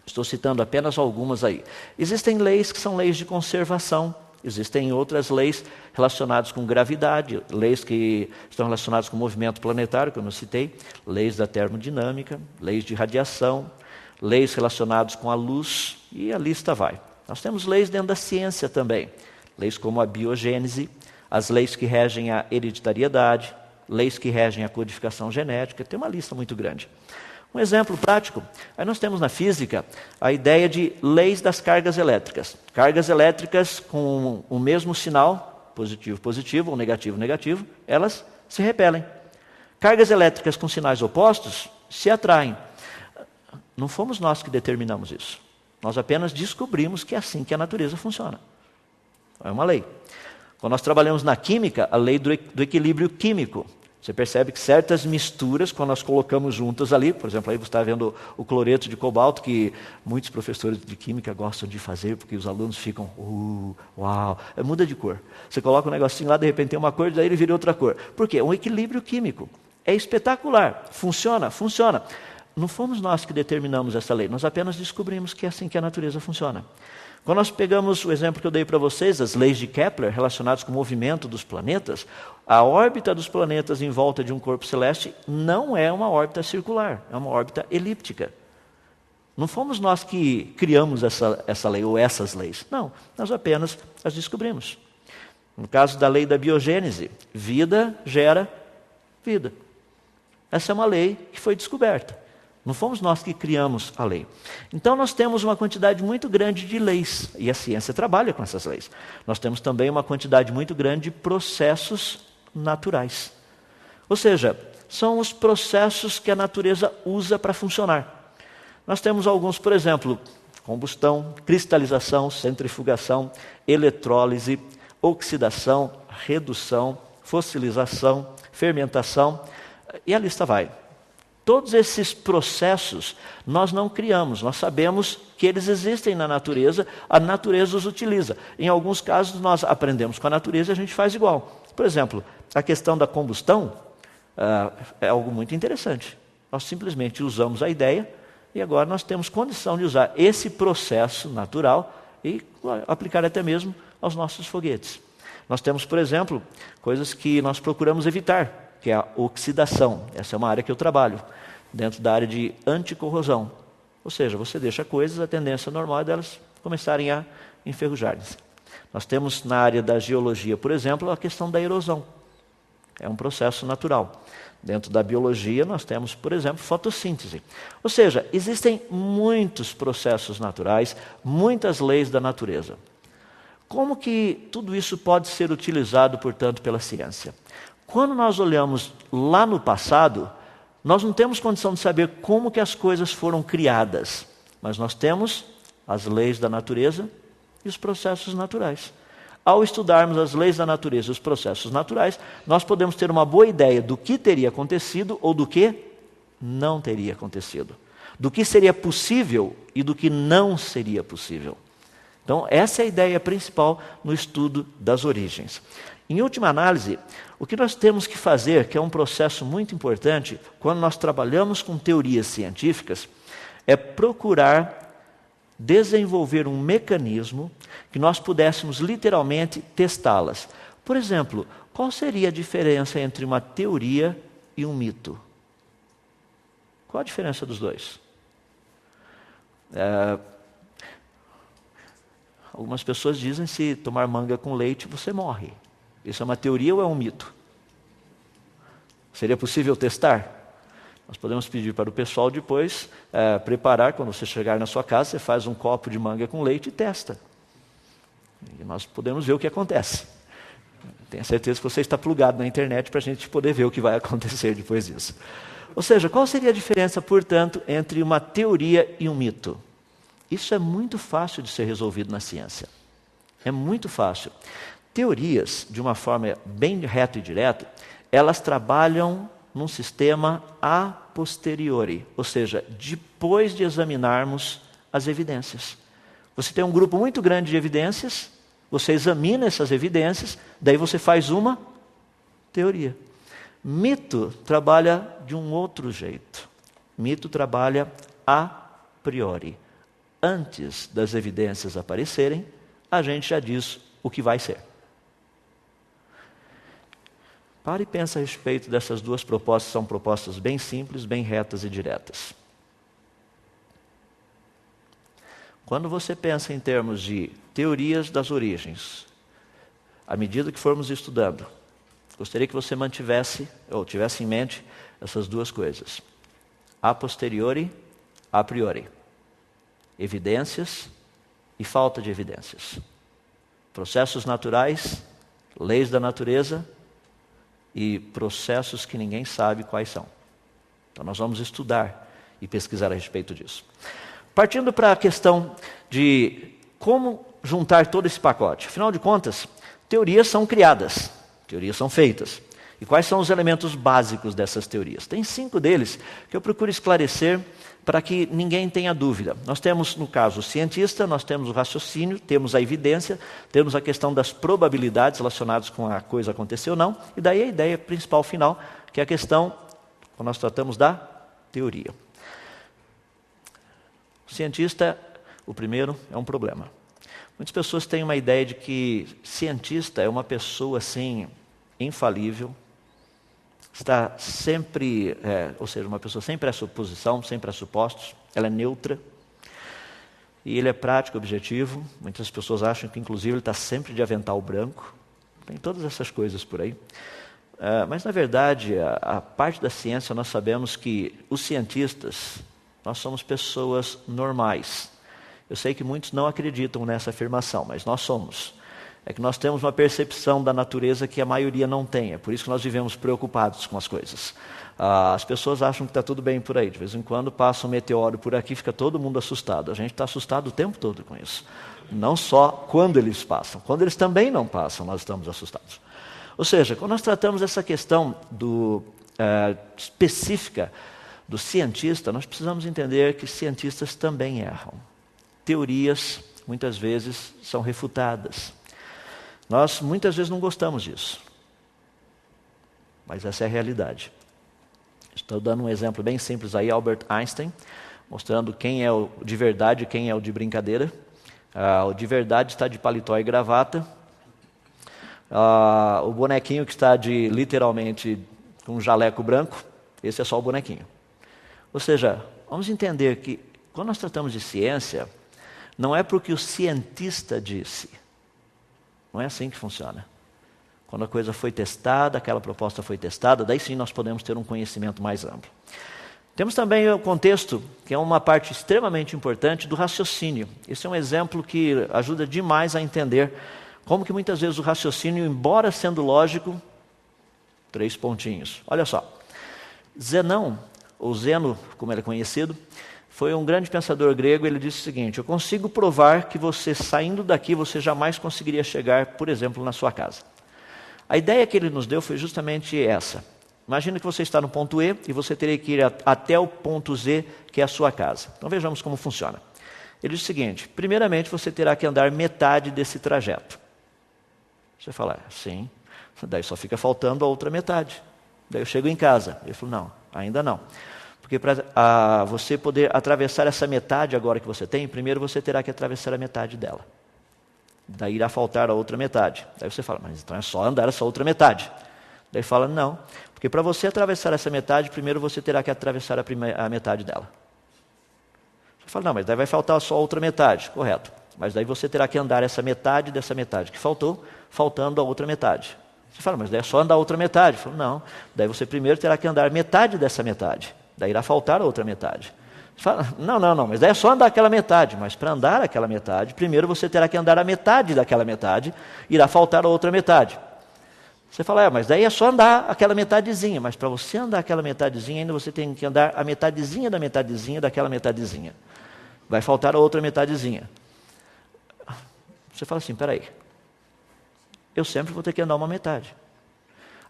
Speaker 1: Estou citando apenas algumas aí. Existem leis que são leis de conservação. Existem outras leis relacionadas com gravidade, leis que estão relacionadas com o movimento planetário, como eu citei, leis da termodinâmica, leis de radiação, leis relacionadas com a luz, e a lista vai. Nós temos leis dentro da ciência também, leis como a biogênese, as leis que regem a hereditariedade, leis que regem a codificação genética, tem uma lista muito grande. Um exemplo prático, aí nós temos na física a ideia de leis das cargas elétricas. Cargas elétricas com o mesmo sinal, positivo, positivo ou negativo, negativo, elas se repelem. Cargas elétricas com sinais opostos se atraem. Não fomos nós que determinamos isso. Nós apenas descobrimos que é assim que a natureza funciona. É uma lei. Quando nós trabalhamos na química, a lei do equilíbrio químico. Você percebe que certas misturas, quando nós colocamos juntas ali, por exemplo, aí você está vendo o cloreto de cobalto, que muitos professores de química gostam de fazer, porque os alunos ficam, uau, muda de cor. Você coloca um negocinho lá, de repente tem uma cor, daí ele vira outra cor. Por quê? Um equilíbrio químico. É espetacular. Funciona? Funciona. Não fomos nós que determinamos essa lei, nós apenas descobrimos que é assim que a natureza funciona. Quando nós pegamos o exemplo que eu dei para vocês, as leis de Kepler relacionadas com o movimento dos planetas, a órbita dos planetas em volta de um corpo celeste não é uma órbita circular, é uma órbita elíptica. Não fomos nós que criamos essa lei ou essas leis. Não, nós apenas as descobrimos. No caso da lei da biogênese, vida gera vida. Essa é uma lei que foi descoberta. Não fomos nós que criamos a lei. Então nós temos uma quantidade muito grande de leis, e a ciência trabalha com essas leis. Nós temos também uma quantidade muito grande de processos naturais. Ou seja, são os processos que a natureza usa para funcionar. Nós temos alguns, por exemplo, combustão, cristalização, centrifugação, eletrólise, oxidação, redução, fossilização, fermentação, e a lista vai. Todos esses processos nós não criamos, nós sabemos que eles existem na natureza, a natureza os utiliza. Em alguns casos nós aprendemos com a natureza e a gente faz igual. Por exemplo, a questão da combustão é algo muito interessante. Nós simplesmente usamos a ideia e agora nós temos condição de usar esse processo natural e aplicar até mesmo aos nossos foguetes. Nós temos, por exemplo, coisas que nós procuramos evitar, que é a oxidação. Essa é uma área que eu trabalho, dentro da área de anticorrosão. Ou seja, você deixa coisas, a tendência normal é delas começarem a enferrujar-se. Nós temos na área da geologia, por exemplo, a questão da erosão. É um processo natural. Dentro da biologia, nós temos, por exemplo, fotossíntese. Ou seja, existem muitos processos naturais, muitas leis da natureza. Como que tudo isso pode ser utilizado, portanto, pela ciência? Quando nós olhamos lá no passado, nós não temos condição de saber como que as coisas foram criadas, mas nós temos as leis da natureza e os processos naturais. Ao estudarmos as leis da natureza e os processos naturais, nós podemos ter uma boa ideia do que teria acontecido ou do que não teria acontecido, do que seria possível e do que não seria possível. Então, essa é a ideia principal no estudo das origens. Em última análise, o que nós temos que fazer, que é um processo muito importante, quando nós trabalhamos com teorias científicas, é procurar desenvolver um mecanismo que nós pudéssemos literalmente testá-las. Por exemplo, qual seria a diferença entre uma teoria e um mito? Qual a diferença dos dois? Algumas pessoas dizem que se tomar manga com leite você morre. Isso é uma teoria ou é um mito? Seria possível testar? Nós podemos pedir para o pessoal depois preparar, quando você chegar na sua casa, você faz um copo de manga com leite e testa. E nós podemos ver o que acontece. Tenho certeza que você está plugado na internet para a gente poder ver o que vai acontecer depois disso. Ou seja, qual seria a diferença, portanto, entre uma teoria e um mito? Isso é muito fácil de ser resolvido na ciência. É muito fácil. Teorias, de uma forma bem reta e direta, elas trabalham num sistema a posteriori, ou seja, depois de examinarmos as evidências. Você tem um grupo muito grande de evidências, você examina essas evidências, daí você faz uma teoria. Mito trabalha de um outro jeito. Mito trabalha a priori. Antes das evidências aparecerem, a gente já diz o que vai ser. Pare e pense a respeito dessas duas propostas, são propostas bem simples, bem retas e diretas. Quando você pensa em termos de teorias das origens, à medida que formos estudando, gostaria que você mantivesse, ou tivesse em mente, essas duas coisas. A posteriori, a priori. Evidências e falta de evidências. Processos naturais, leis da natureza e processos que ninguém sabe quais são. Então nós vamos estudar e pesquisar a respeito disso. Partindo para a questão de como juntar todo esse pacote. Afinal de contas, teorias são criadas, teorias são feitas. E quais são os elementos básicos dessas teorias? Tem 5 deles que eu procuro esclarecer para que ninguém tenha dúvida. Nós temos, no caso, o cientista, nós temos o raciocínio, temos a evidência, temos a questão das probabilidades relacionadas com a coisa acontecer ou não, e daí a ideia principal final, que é a questão, quando nós tratamos da teoria. O cientista, o primeiro, é um problema. Muitas pessoas têm uma ideia de que cientista é uma pessoa, assim, infalível, está sempre, ou seja, uma pessoa sem pressuposição, sem pressupostos, ela é neutra, e ele é prático, objetivo. Muitas pessoas acham que, inclusive, ele está sempre de avental branco, tem todas essas coisas por aí. Mas, na verdade, a parte da ciência, nós sabemos que os cientistas, Nós somos pessoas normais. Eu sei que muitos não acreditam nessa afirmação, mas nós somos. É que nós temos uma percepção da natureza que a maioria não tem. É por isso que nós vivemos preocupados com as coisas. As pessoas acham que está tudo bem por aí. De vez em quando passa um meteoro por aqui, fica todo mundo assustado. A gente está assustado o tempo todo com isso. Não só quando eles passam. Quando eles também não passam, nós estamos assustados. Ou seja, quando nós tratamos essa questão específica do cientista, nós precisamos entender que cientistas também erram. Teorias, muitas vezes, são refutadas. Nós, muitas vezes, não gostamos disso. Mas essa é a realidade. Estou dando um exemplo bem simples aí, Albert Einstein, mostrando quem é o de verdade e quem é o de brincadeira. O de verdade está de paletó e gravata. O bonequinho que está literalmente com um jaleco branco, esse é só o bonequinho. Ou seja, vamos entender que quando nós tratamos de ciência, não é porque o cientista disse. Não é assim que funciona. Quando a coisa foi testada, aquela proposta foi testada, daí sim nós podemos ter um conhecimento mais amplo. Temos também o contexto, que é uma parte extremamente importante do raciocínio. Esse é um exemplo que ajuda demais a entender como que muitas vezes o raciocínio, embora sendo lógico, 3 pontinhos. Olha só, Zenão, ou Zeno, como ele é conhecido, foi um grande pensador grego. Ele disse o seguinte: eu consigo provar que você, saindo daqui, você jamais conseguiria chegar, por exemplo, na sua casa. A ideia que ele nos deu foi justamente essa. Imagina que você está no ponto E e você teria que ir até o ponto Z, que é a sua casa. Então vejamos como funciona. Ele diz o seguinte: primeiramente você terá que andar metade desse trajeto. Você fala, sim, daí só fica faltando a outra metade. Daí eu chego em casa. Ele falou, não, ainda não. Porque para você poder atravessar essa metade agora que você tem, primeiro você terá que atravessar a metade dela. Daí irá faltar a outra metade. Daí você fala, mas então é só andar essa outra metade. Daí fala, não, porque para você atravessar essa metade, primeiro você terá que atravessar a metade dela. Você fala, não, mas daí vai faltar só a outra metade. Correto. Mas daí você terá que andar essa metade dessa metade que faltou, faltando a outra metade. Você fala, mas daí é só andar a outra metade. Falo, não, daí você primeiro terá que andar metade dessa metade. Daí irá faltar a outra metade. Você fala, não, mas daí é só andar aquela metade. Mas para andar aquela metade, primeiro você terá que andar a metade daquela metade, irá faltar a outra metade. Você fala, mas daí é só andar aquela metadezinha. Mas para você andar aquela metadezinha, ainda você tem que andar a metadezinha da metadezinha daquela metadezinha. Vai faltar a outra metadezinha. Você fala assim, peraí, eu sempre vou ter que andar uma metade.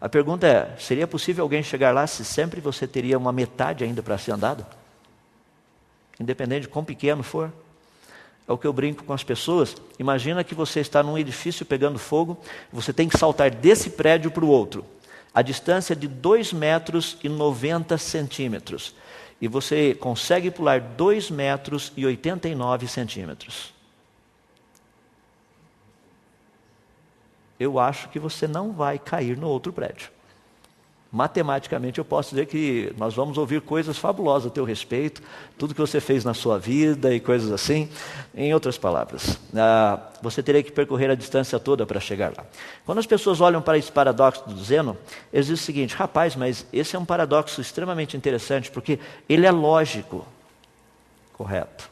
Speaker 1: A pergunta é, seria possível alguém chegar lá se sempre você teria uma metade ainda para ser andado? Independente de quão pequeno for. É o que eu brinco com as pessoas. Imagina que você está num edifício pegando fogo, você tem que saltar desse prédio para o outro. A distância é de 2,90 metros. E você consegue pular 2,89 metros. Eu acho que você não vai cair no outro prédio. Matematicamente eu posso dizer que nós vamos ouvir coisas fabulosas a teu respeito, tudo que você fez na sua vida e coisas assim. Em outras palavras, você teria que percorrer a distância toda para chegar lá. Quando as pessoas olham para esse paradoxo do Zeno, eles dizem o seguinte, rapaz, mas esse é um paradoxo extremamente interessante, porque ele é lógico. Correto.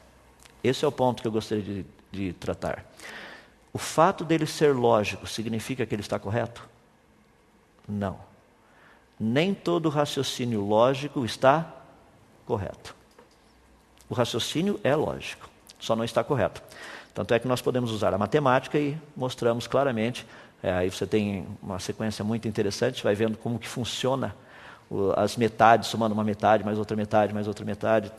Speaker 1: Esse é o ponto que eu gostaria de tratar. O fato dele ser lógico significa que ele está correto? Não. Nem todo raciocínio lógico está correto. O raciocínio é lógico, só não está correto. Tanto é que nós podemos usar a matemática e mostramos claramente, aí você tem uma sequência muito interessante, você vai vendo como que funciona as metades, somando uma metade, mais outra metade, mais outra metade.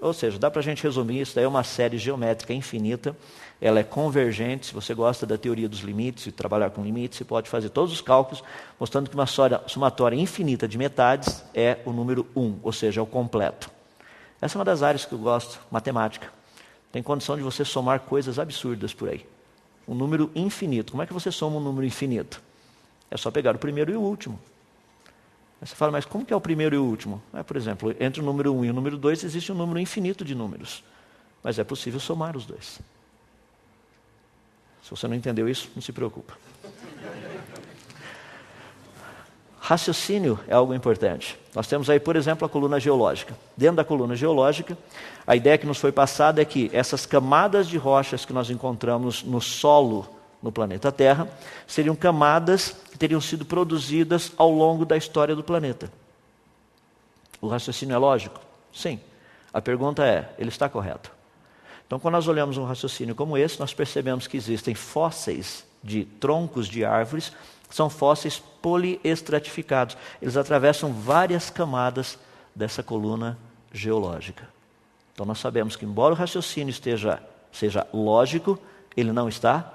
Speaker 1: Ou seja, dá para a gente resumir, isso daí é uma série geométrica infinita, ela é convergente. Se você gosta da teoria dos limites e trabalhar com limites, você pode fazer todos os cálculos, mostrando que uma somatória infinita de metades é o número 1, ou seja, é o completo. Essa é uma das áreas que eu gosto, matemática. Tem condição de você somar coisas absurdas por aí. Um número infinito. Como é que você soma um número infinito? É só pegar o primeiro e o último. Aí você fala, mas como que é o primeiro e o último? Por exemplo, entre o número 1 e o número 2 existe um número infinito de números. Mas é possível somar os dois. Se você não entendeu isso, não se preocupa. Raciocínio é algo importante. Nós temos aí, por exemplo, a coluna geológica. Dentro da coluna geológica, a ideia que nos foi passada é que essas camadas de rochas que nós encontramos no solo no planeta Terra seriam camadas que teriam sido produzidas ao longo da história do planeta. O raciocínio é lógico? Sim. A pergunta é, ele está correto? Então, quando nós olhamos um raciocínio como esse, nós percebemos que existem fósseis de troncos de árvores, são fósseis poliestratificados. Eles atravessam várias camadas dessa coluna geológica. Então, nós sabemos que, embora o raciocínio seja lógico, ele não está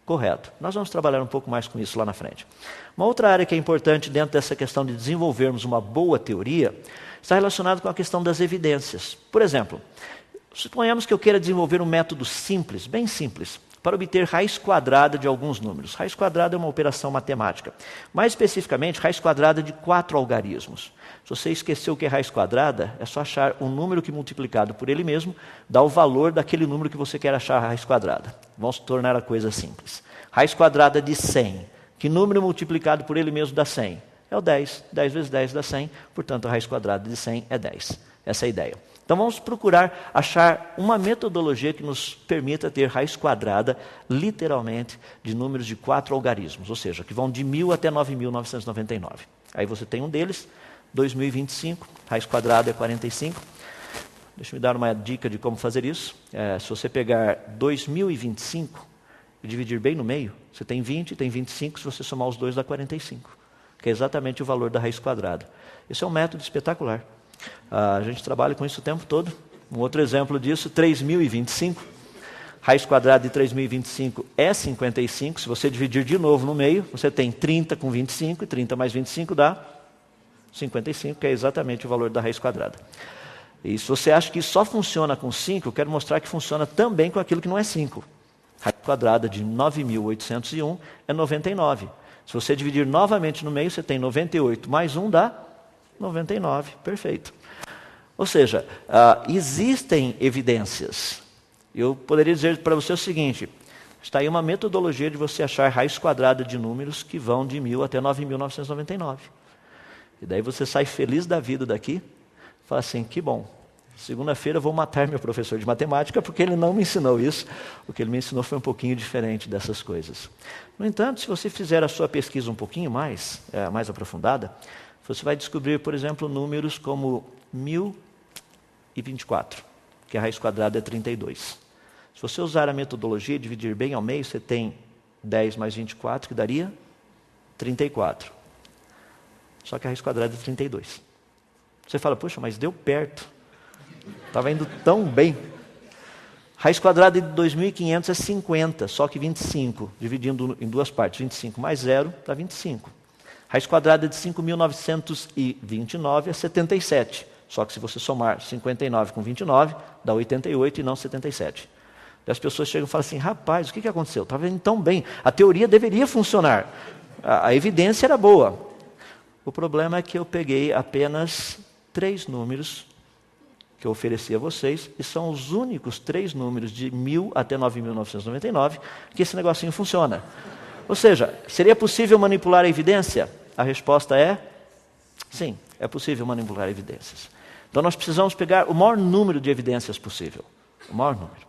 Speaker 1: correto. Nós vamos trabalhar um pouco mais com isso lá na frente. Uma outra área que é importante dentro dessa questão de desenvolvermos uma boa teoria está relacionada com a questão das evidências. Por exemplo, suponhamos que eu queira desenvolver um método simples, bem simples, para obter raiz quadrada de alguns números. Raiz quadrada é uma operação matemática. Mais especificamente, raiz quadrada de 4 algarismos. Se você esqueceu o que é raiz quadrada, é só achar um número que multiplicado por ele mesmo dá o valor daquele número que você quer achar a raiz quadrada. Vamos tornar a coisa simples. Raiz quadrada de 100. Que número multiplicado por ele mesmo dá 100? É o 10. 10 vezes 10 dá 100, portanto a raiz quadrada de 100 é 10. Essa é a ideia. Então vamos procurar achar uma metodologia que nos permita ter raiz quadrada, literalmente, de números de 4 algarismos, ou seja, que vão de 1000 até 9.999. Aí você tem um deles, 2025, raiz quadrada é 45. Deixa eu me dar uma dica de como fazer isso. Se você pegar 2025 e dividir bem no meio, você tem 20, tem 25, se você somar os dois dá 45, que é exatamente o valor da raiz quadrada. Esse é um método espetacular. A gente trabalha com isso o tempo todo. Um outro exemplo disso, 3025. Raiz quadrada de 3025 é 55. Se você dividir de novo no meio, você tem 30 com 25, e 30 mais 25 dá 55, que é exatamente o valor da raiz quadrada. E se você acha que só funciona com 5, eu quero mostrar que funciona também com aquilo que não é 5. Raiz quadrada de 9.801 é 99. Se você dividir novamente no meio, você tem 98 mais 1 dá 99, perfeito. Ou seja, existem evidências. Eu poderia dizer para você o seguinte, está aí uma metodologia de você achar raiz quadrada de números que vão de 1000 até 9.999. E daí você sai feliz da vida daqui, e fala assim, que bom, segunda-feira eu vou matar meu professor de matemática porque ele não me ensinou isso. O que ele me ensinou foi um pouquinho diferente dessas coisas. No entanto, se você fizer a sua pesquisa um pouquinho mais aprofundada, você vai descobrir, por exemplo, números como 1024, que a raiz quadrada é 32. Se você usar a metodologia e dividir bem ao meio, você tem 10 mais 24, que daria 34. Só que a raiz quadrada é 32. Você fala, puxa, mas deu perto. Estava indo tão bem. Raiz quadrada de 2500 é 50, só que 25, dividindo em duas partes. 25 mais 0 dá 25. Raiz quadrada de 5.929 é 77. Só que se você somar 59 com 29, dá 88 e não 77. E as pessoas chegam e falam assim, rapaz, o que aconteceu? Estava indo tão bem. A teoria deveria funcionar. A evidência era boa. O problema é que eu peguei apenas 3 números que eu ofereci a vocês, e são os únicos 3 números de 1000 até 9.999 que esse negocinho funciona. Ou seja, seria possível manipular a evidência? A resposta é sim, é possível manipular evidências. Então nós precisamos pegar o maior número de evidências possível. O maior número.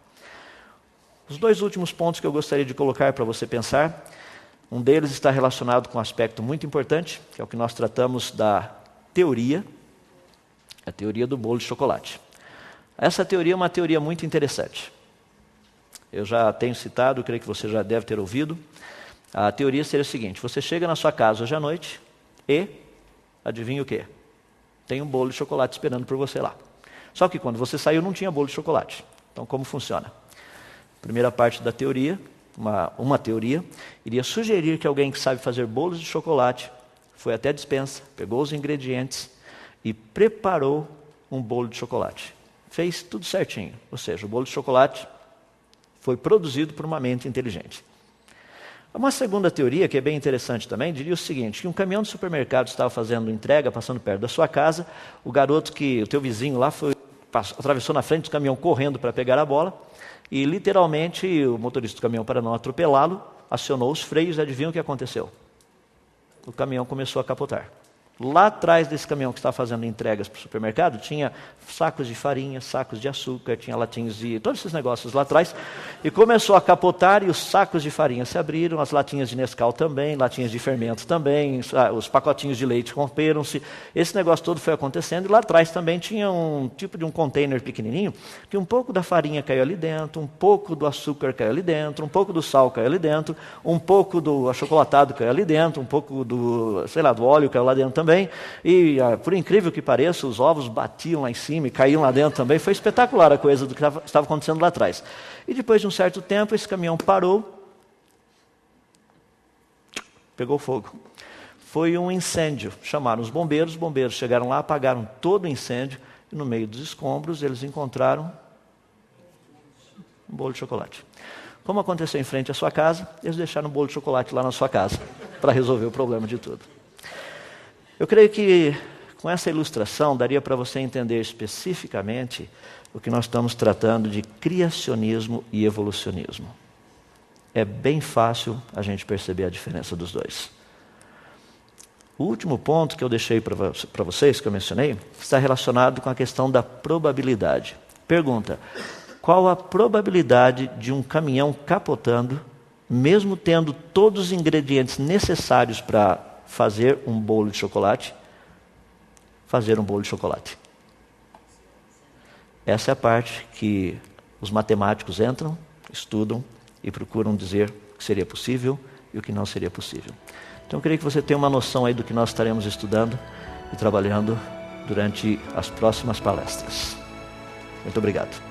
Speaker 1: Os 2 últimos pontos que eu gostaria de colocar para você pensar, um deles está relacionado com um aspecto muito importante, que é o que nós tratamos da teoria, a teoria do bolo de chocolate. Essa teoria é uma teoria muito interessante. Eu já tenho citado, creio que você já deve ter ouvido. A teoria seria a seguinte, você chega na sua casa hoje à noite e, adivinha o quê? Tem um bolo de chocolate esperando por você lá. Só que quando você saiu não tinha bolo de chocolate. Então como funciona? Primeira parte da teoria, uma teoria, iria sugerir que alguém que sabe fazer bolos de chocolate foi até a despensa, pegou os ingredientes e preparou um bolo de chocolate. Fez tudo certinho, ou seja, o bolo de chocolate foi produzido por uma mente inteligente. Uma segunda teoria, que é bem interessante também, diria o seguinte, que um caminhão de supermercado estava fazendo entrega, passando perto da sua casa, o teu vizinho lá, atravessou na frente do caminhão correndo para pegar a bola, e literalmente o motorista do caminhão, para não atropelá-lo, acionou os freios e adivinha o que aconteceu? O caminhão começou a capotar. Lá atrás desse caminhão que estava fazendo entregas para o supermercado, tinha sacos de farinha, sacos de açúcar, tinha latinhas de... todos esses negócios lá atrás. E começou a capotar e os sacos de farinha se abriram, as latinhas de Nescau também, latinhas de fermento também, os pacotinhos de leite romperam-se. Esse negócio todo foi acontecendo. E lá atrás também tinha um tipo de um container pequenininho, que um pouco da farinha caiu ali dentro, um pouco do açúcar caiu ali dentro, um pouco do sal caiu ali dentro, um pouco do achocolatado caiu ali dentro, um pouco do, sei lá, do óleo caiu lá dentro também. E, por incrível que pareça, os ovos batiam lá em cima e caíam lá dentro também. Foi espetacular a coisa do que estava acontecendo lá atrás. E depois de um certo tempo, esse caminhão parou, pegou fogo. Foi um incêndio. Chamaram os bombeiros chegaram lá, apagaram todo o incêndio, e no meio dos escombros eles encontraram um bolo de chocolate. Como aconteceu em frente à sua casa, eles deixaram um bolo de chocolate lá na sua casa, para resolver o problema de tudo. Eu creio que com essa ilustração daria para você entender especificamente o que nós estamos tratando de criacionismo e evolucionismo. É bem fácil a gente perceber a diferença dos dois. O último ponto que eu deixei para vocês, que eu mencionei, está relacionado com a questão da probabilidade. Pergunta: qual a probabilidade de um caminhão capotando, mesmo tendo todos os ingredientes necessários para fazer um bolo de chocolate, fazer um bolo de chocolate? Essa é a parte que os matemáticos entram, estudam e procuram dizer o que seria possível e o que não seria possível. Então eu creio que você tenha uma noção aí do que nós estaremos estudando e trabalhando durante as próximas palestras. Muito obrigado.